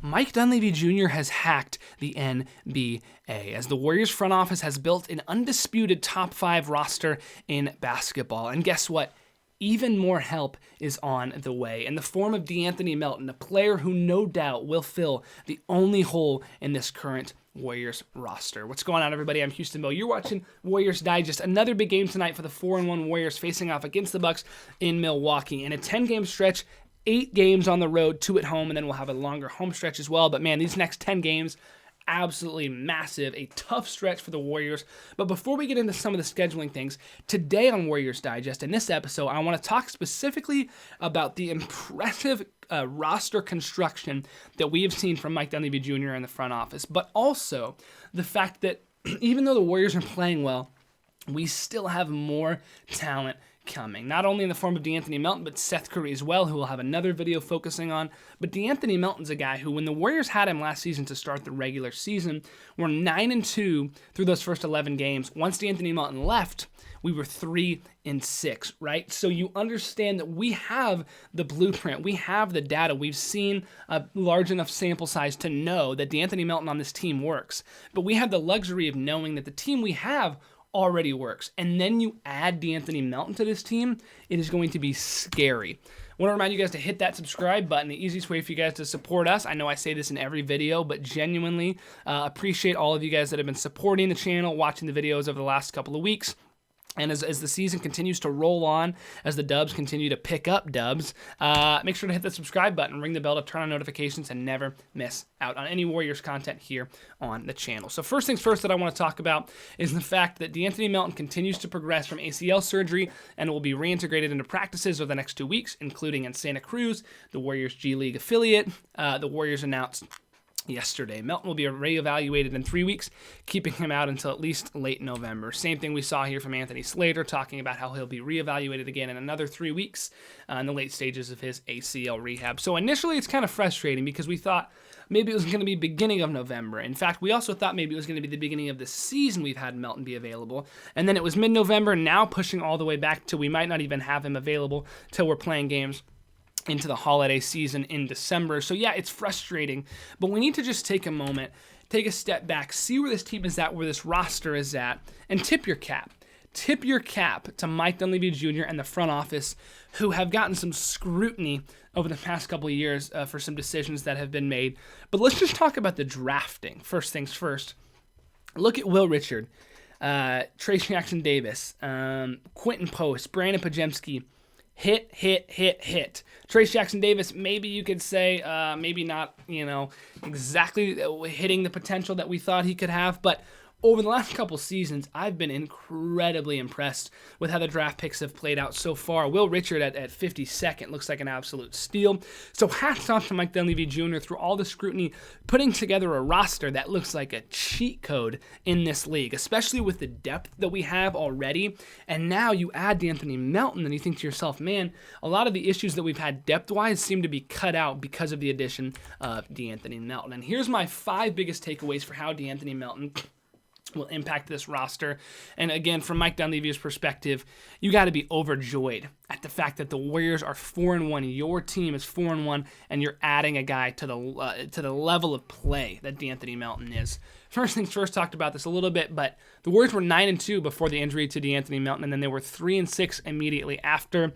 Mike Dunleavy Jr. has hacked the NBA, as the Warriors front office has built an undisputed top 5 roster in basketball. And guess what? Even more help is on the way in the form of De'Anthony Melton, a player who no doubt will fill the only hole in this current Warriors roster. What's going on, everybody? I'm Houston Bill. You're watching Warriors Digest. Another big game tonight for the 4-1 Warriors facing off against the Bucks in Milwaukee. In a 10-game stretch, 8 games on the road, 2 at home, and then we'll have a longer home stretch as well. But man, these next 10 games, absolutely massive, a tough stretch for the Warriors. But before we get into some of the scheduling things, today on Warriors Digest, in this episode, I want to talk specifically about the impressive roster construction that we have seen from Mike Dunleavy Jr. in the front office, but also the fact that even though the Warriors are playing well, we still have more talent coming, not only in the form of De'Anthony Melton, but Seth Curry as well, who we'll have another video focusing on. But De'Anthony Melton's a guy who, when the Warriors had him last season to start the regular season, were 9-2 through those first 11 games. Once De'Anthony Melton left, we were 3-6, right? So you understand that we have the blueprint, we have the data, we've seen a large enough sample size to know that De'Anthony Melton on this team works. But we have the luxury of knowing that the team we have already works. And then you add De'Anthony Melton to this team, it is going to be scary. I want to remind you guys to hit that subscribe button. The easiest way for you guys to support us. I know I say this in every video, but genuinely appreciate all of you guys that have been supporting the channel, watching the videos over the last couple of weeks. And as the season continues to roll on, as the Dubs continue to pick up dubs, make sure to hit the subscribe button, ring the bell to turn on notifications, and never miss out on any Warriors content here on the channel. So first things first that I want to talk about is the fact that De'Anthony Melton continues to progress from ACL surgery and will be reintegrated into practices over the next 2 weeks, including in Santa Cruz, the Warriors G League affiliate. The Warriors announced yesterday Melton will be reevaluated in 3 weeks, keeping him out until at least late November. Same thing we saw here from Anthony Slater, talking about how he'll be reevaluated again in another 3 weeks in the late stages of his ACL rehab. So initially it's kind of frustrating because we thought maybe it was going to be beginning of November. In fact, we also thought maybe it was going to be the beginning of the season we've had Melton be available. And then it was mid-November, now pushing all the way back to we might not even have him available till we're playing games into the holiday season in December. So yeah, it's frustrating, but we need to just take a moment, take a step back, see where this team is at, where this roster is at, and tip your cap. Tip your cap to Mike Dunleavy Jr. and the front office, who have gotten some scrutiny over the past couple of years for some decisions that have been made. But let's just talk about the drafting. First things first. Look at Will Richard, Trayce Jackson-Davis, Quinten Post, Brandin Podziemski. Hit. Trayce Jackson-Davis, maybe you could say, maybe not, exactly hitting the potential that we thought he could have, but over the last couple seasons, I've been incredibly impressed with how the draft picks have played out so far. Will Richard at 52nd looks like an absolute steal. So hats off to Mike Dunleavy Jr. through all the scrutiny, putting together a roster that looks like a cheat code in this league, especially with the depth that we have already. And now you add De'Anthony Melton and you think to yourself, man, a lot of the issues that we've had depth-wise seem to be cut out because of the addition of De'Anthony Melton. And here's my 5 biggest takeaways for how De'Anthony Melton will impact this roster. And again, from Mike Dunleavy's perspective, you got to be overjoyed at the fact that the Warriors are 4-1. Your team is 4-1, and you're adding a guy to the level of play that De'Anthony Melton is. First things first, talked about this a little bit, but the Warriors were 9-2 before the injury to De'Anthony Melton, and then they were 3-6 immediately after.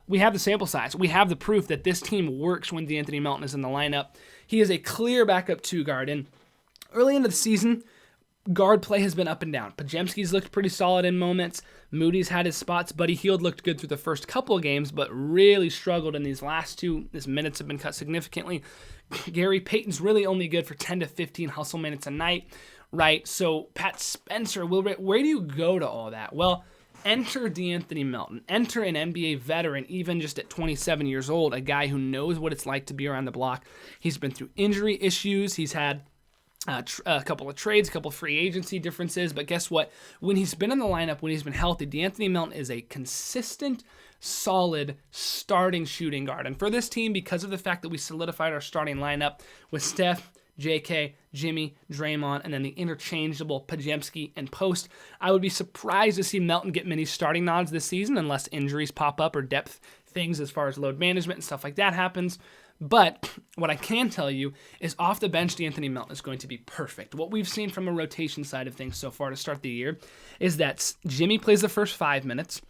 We have the sample size. We have the proof that this team works when De'Anthony Melton is in the lineup. He is a clear backup 2 guard, and early into the season, guard play has been up and down. Podziemski's looked pretty solid in moments. Moody's had his spots. Buddy Hield looked good through the first couple of games, but really struggled in these last 2. His minutes have been cut significantly. Gary Payton's really only good for 10 to 15 hustle minutes a night, right? So Pat Spencer, where do you go to all that? Well, enter De'Anthony Melton. Enter an NBA veteran, even just at 27 years old, a guy who knows what it's like to be around the block. He's been through injury issues. He's had a couple of trades, a couple of free agency differences, but guess what? When he's been in the lineup, when he's been healthy, De'Anthony Melton is a consistent, solid starting shooting guard. And for this team, because of the fact that we solidified our starting lineup with Steph, JK, Jimmy, Draymond, and then the interchangeable Podziemski and Post, I would be surprised to see Melton get many starting nods this season unless injuries pop up or depth things as far as load management and stuff like that happens. But what I can tell you is off the bench, D'Anthony Melton is going to be perfect. What we've seen from a rotation side of things so far to start the year is that Jimmy plays the first 5 minutes.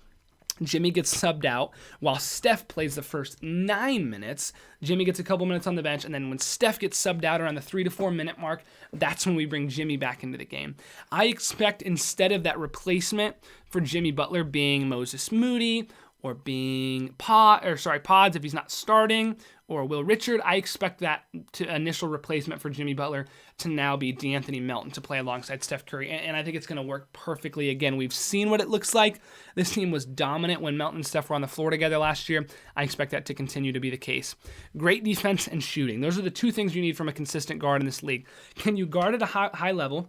Jimmy gets subbed out while Steph plays the first 9 minutes. Jimmy gets a couple minutes on the bench, and then when Steph gets subbed out around the 3 to 4 minute mark, that's when we bring Jimmy back into the game. I expect instead of that replacement for Jimmy Butler being Moses Moody or being Pods if he's not starting, or Will Richard, I expect that initial replacement for Jimmy Butler to now be D'Anthony Melton to play alongside Steph Curry, and I think it's going to work perfectly. Again, we've seen what it looks like. This team was dominant when Melton and Steph were on the floor together last year. I expect that to continue to be the case. Great defense and shooting. Those are the two things you need from a consistent guard in this league. Can you guard at a high level?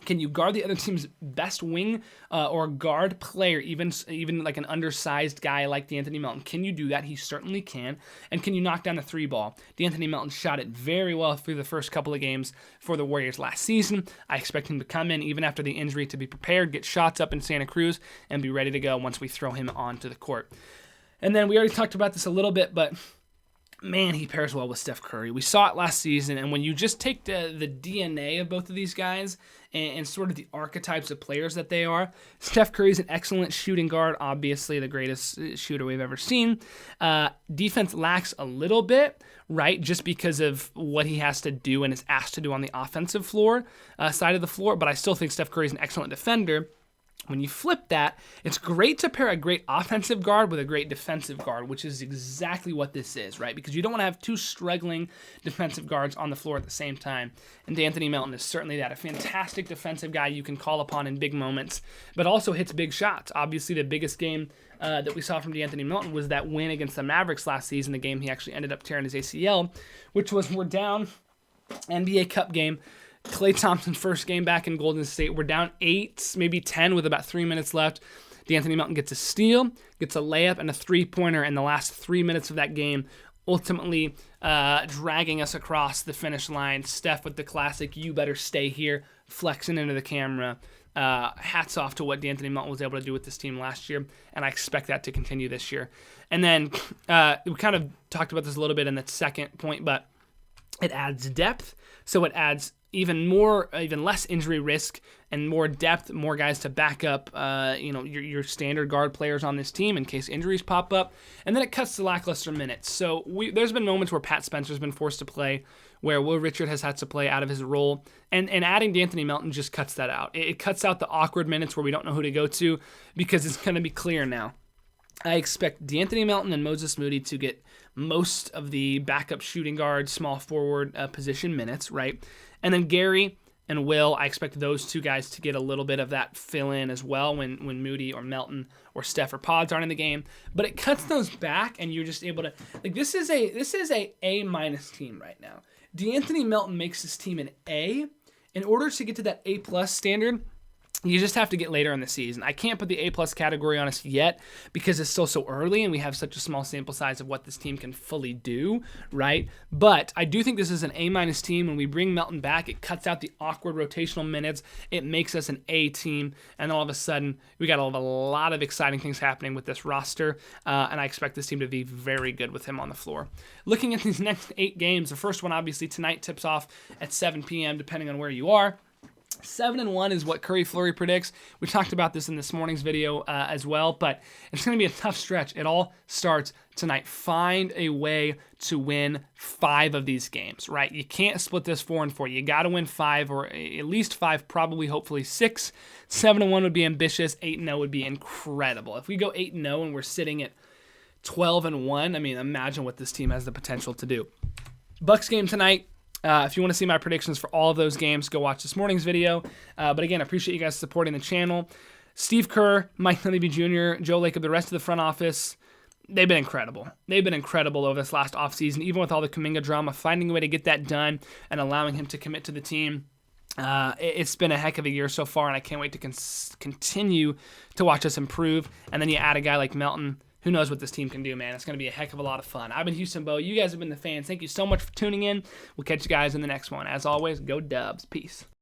Can you guard the other team's best wing or guard player, even like an undersized guy like D'Anthony Melton? Can you do that? He certainly can. And can you knock down the 3 ball? D'Anthony Melton shot it very well through the first couple of games for the Warriors last season. I expect him to come in, even after the injury, to be prepared, get shots up in Santa Cruz, and be ready to go once we throw him onto the court. And then we already talked about this a little bit, but man, he pairs well with Steph Curry. We saw it last season, and when you just take the DNA of both of these guys and sort of the archetypes of players that they are, Steph Curry's an excellent shooting guard, obviously the greatest shooter we've ever seen. Defense lacks a little bit, right, just because of what he has to do and is asked to do on the offensive floor side of the floor, but I still think Steph Curry's an excellent defender. When you flip that, it's great to pair a great offensive guard with a great defensive guard, which is exactly what this is, right? Because you don't want to have two struggling defensive guards on the floor at the same time. And D'Anthony Melton is certainly that. A fantastic defensive guy you can call upon in big moments, but also hits big shots. Obviously, the biggest game that we saw from D'Anthony Melton was that win against the Mavericks last season, the game he actually ended up tearing his ACL, which was we're down, NBA Cup game. Klay Thompson's first game back in Golden State. We're down 8, maybe 10 with about 3 minutes left. D'Anthony Melton gets a steal, gets a layup, and a three-pointer in the last 3 minutes of that game, ultimately dragging us across the finish line. Steph with the classic, "You better stay here," flexing into the camera. Hats off to what D'Anthony Melton was able to do with this team last year, and I expect that to continue this year. And then we kind of talked about this a little bit in the second point, but it adds depth, so it adds even less injury risk and more depth, more guys to back up, your standard guard players on this team in case injuries pop up. And then it cuts to lackluster minutes. So there's been moments where Pat Spencer's been forced to play, where Will Richard has had to play out of his role, and adding D'Anthony Melton just cuts that out. It cuts out the awkward minutes where we don't know who to go to, because it's going to be clear now. I expect D'Anthony Melton and Moses Moody to get most of the backup shooting guard, small forward position minutes, right? And then Gary and Will, I expect those two guys to get a little bit of that fill-in as well when Moody or Melton or Steph or Pods aren't in the game. But it cuts those back, and you're just able to, like, this is a A- team right now. D'Anthony Melton makes this team an A. In order to get to that A+ standard, you just have to get later in the season. I can't put the A+ category on us yet because it's still so early and we have such a small sample size of what this team can fully do, right? But I do think this is an A- team. When we bring Melton back, it cuts out the awkward rotational minutes. It makes us an A team, and all of a sudden, we got a lot of exciting things happening with this roster, and I expect this team to be very good with him on the floor. Looking at these next 8 games, the first one obviously tonight tips off at 7 p.m. depending on where you are. 7-1 is what Curry Fleury predicts. We talked about this in this morning's video as well, but it's going to be a tough stretch. It all starts tonight. Find a way to win 5 of these games, right? You can't split this 4-4. You got to win 5, or at least 5, probably, hopefully 6. 7-1 would be ambitious. 8-0 would be incredible. If we go 8-0 and we're sitting at 12-1, I mean, imagine what this team has the potential to do. Bucks game tonight. If you want to see my predictions for all of those games, go watch this morning's video. But again, I appreciate you guys supporting the channel. Steve Kerr, Mike Dunleavy Jr., Joe Lacob, the rest of the front office, they've been incredible. They've been incredible over this last offseason, even with all the Kuminga drama, finding a way to get that done and allowing him to commit to the team. It's been a heck of a year so far, and I can't wait to continue to watch us improve. And then you add a guy like Melton. Who knows what this team can do, man. It's going to be a heck of a lot of fun. I've been Houston Bo. You guys have been the fans. Thank you so much for tuning in. We'll catch you guys in the next one. As always, go Dubs. Peace.